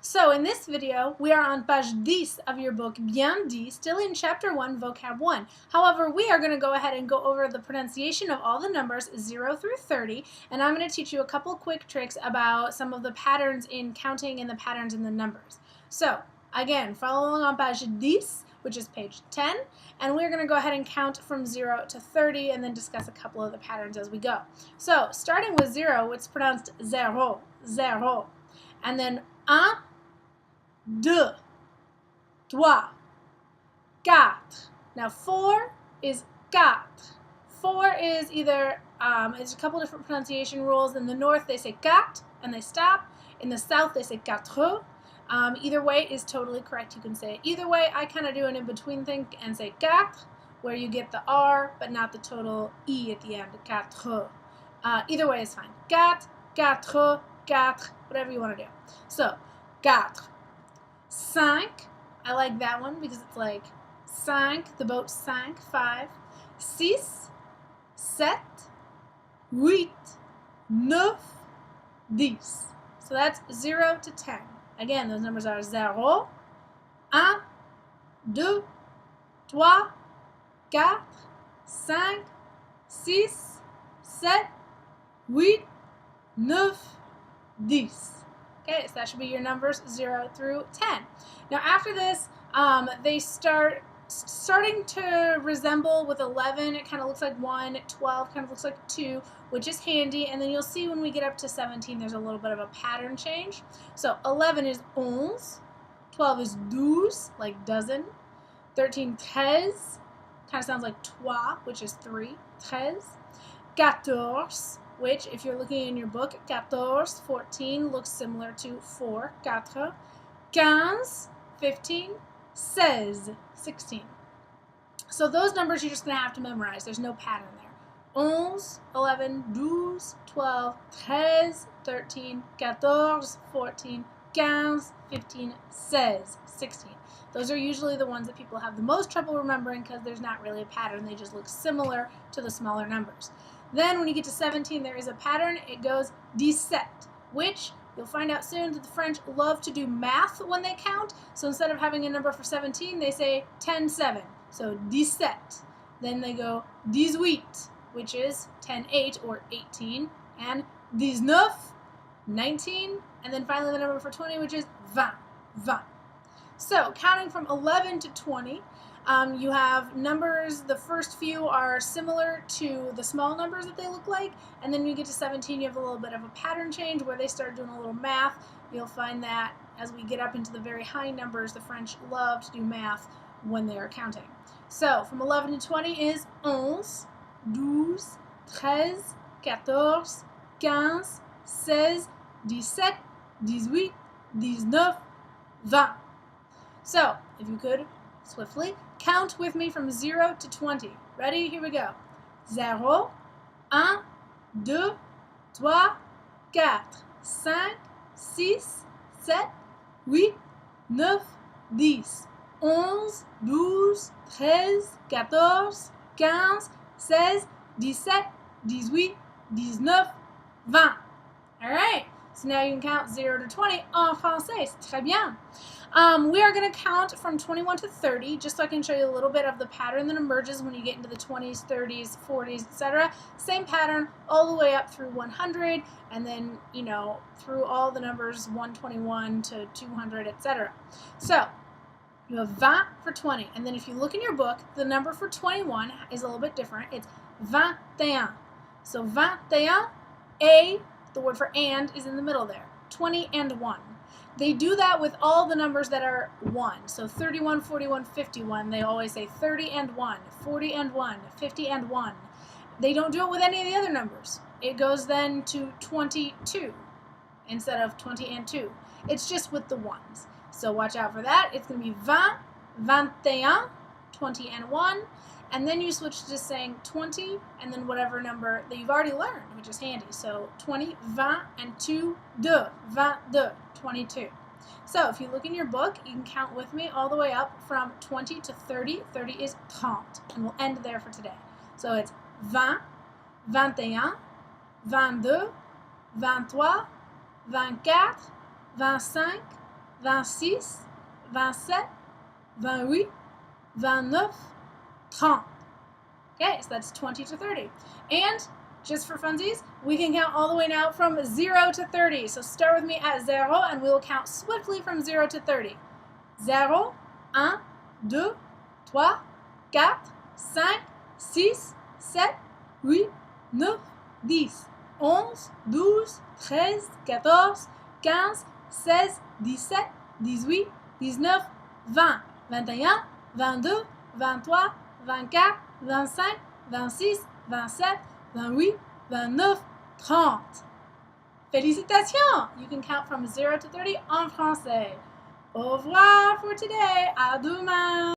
So in this video, we are on page 10 of your book, Bien Dit, still in Chapter 1, Vocab 1. However, we are going to go ahead and go over the pronunciation of all the numbers 0 through 30, and I'm going to teach you a couple quick tricks about some of the patterns in counting and the patterns in the numbers. So, again, follow along on page 10, which is page 10, and we're going to go ahead and count from 0 to 30 and then discuss a couple of the patterns as we go. So, starting with 0, it's pronounced zéro, zéro, and then 1, 2, 3, 4. Now 4 is 4. 4 is either, it's a couple different pronunciation rules. In the north they say 4 and they stop. In the south they say 4. Either way is totally correct. You can say it either way. I kind of do an in-between thing and say 4, where you get the R but not the total E at the end, 4. Either way is fine. 4, 4, 4, whatever you want to do. So, 4. 5, I like that one because it's like 5, the boat sank, 5. 6, 7, 8, 9, 10. So that's 0 to 10. Again, those numbers are 0, 1, 2, 3, 4, 5, 6, 7, 8, 9, 10. Okay, so that should be your numbers 0 through 10. Now after this, they starting to resemble with 11. It kind of looks like 1. 12 kind of looks like 2, which is handy. And then you'll see when we get up to 17, there's a little bit of a pattern change. So 11 is 11, 12 is 12, like dozen, 13 treize, kind of sounds like trois, which is 3, treize, 14, which, if you're looking in your book, 14, 14 looks similar to 4, 4, 15, 15, 16, 16. So those numbers you're just going to have to memorize. There's no pattern there. 11, 11, 12, 12, 13, 13, 14, 14, 15, 15, 16. Those are usually the ones that people have the most trouble remembering because there's not really a pattern. They just look similar to the smaller numbers. Then when you get to 17, there is a pattern. It goes 17, which you'll find out soon that the French love to do math when they count. So instead of having a number for 17, they say 10, 7. So 17. Then they go 18, which is 10, 8 or 18, and 19, 19, and then finally the number for 20, which is 20, 20. So counting from 11 to 20, you have numbers, the first few are similar to the small numbers that they look like, and then when you get to 17 you have a little bit of a pattern change where they start doing a little math. You'll find that as we get up into the very high numbers, the French love to do math when they are counting. So from 11 to 20 is 11, 12, 13, 14, 15, 16, 17, 18, 19, 20. So, if you could swiftly count with me from 0 to 20. Ready? Here we go. 0, 1, 2, 3, 4, 5, 6, 7, 8, 9, 10, 11, 12, 13, 14, 15, 16, 17, 18, 19, 20. Alright, so now you can count 0 to 20 en français. C'est très bien. We are going to count from 21 to 30, just so I can show you a little bit of the pattern that emerges when you get into the 20s, 30s, 40s, etc. Same pattern all the way up through 100, and then, you know, through all the numbers 121 to 200, etc. So, you have 20 for 20, and then if you look in your book, the number for 21 is a little bit different. It's 21. So 21, A, the word for and, is in the middle there. 20 and 1. They do that with all the numbers that are 1. So 31, 41, 51, they always say 30 and 1, 40 and 1, 50 and 1. They don't do it with any of the other numbers. It goes then to 22 instead of 20 and 2. It's just with the ones. So watch out for that. It's going to be 20, 21, 20 and 1. And then you switch to just saying 20 and then whatever number that you've already learned, which is handy. So 20, 20, and 2, 22, 22. So if you look in your book, you can count with me all the way up from 20 to 30. 30 is 30, and we'll end there for today. So it's 20, 21, 22, 23, 24, 25, 26, 27, 28, 29, 30. Okay, so that's 20 to 30. And just for funsies, we can count all the way now from 0 to 30. So start with me at 0 and we'll count swiftly from 0 to 30. 0, 1, 2, 3, 4, 5, 6, 7, 8, 9, 10, 11, 12, 13, 14, 15, 16, 17, 18, 19, 20, 21, 22, 23, 24, 25, 26, 27, 28, 29, 30. Félicitations! You can count from 0 to 30 en français. Au revoir for today. À demain!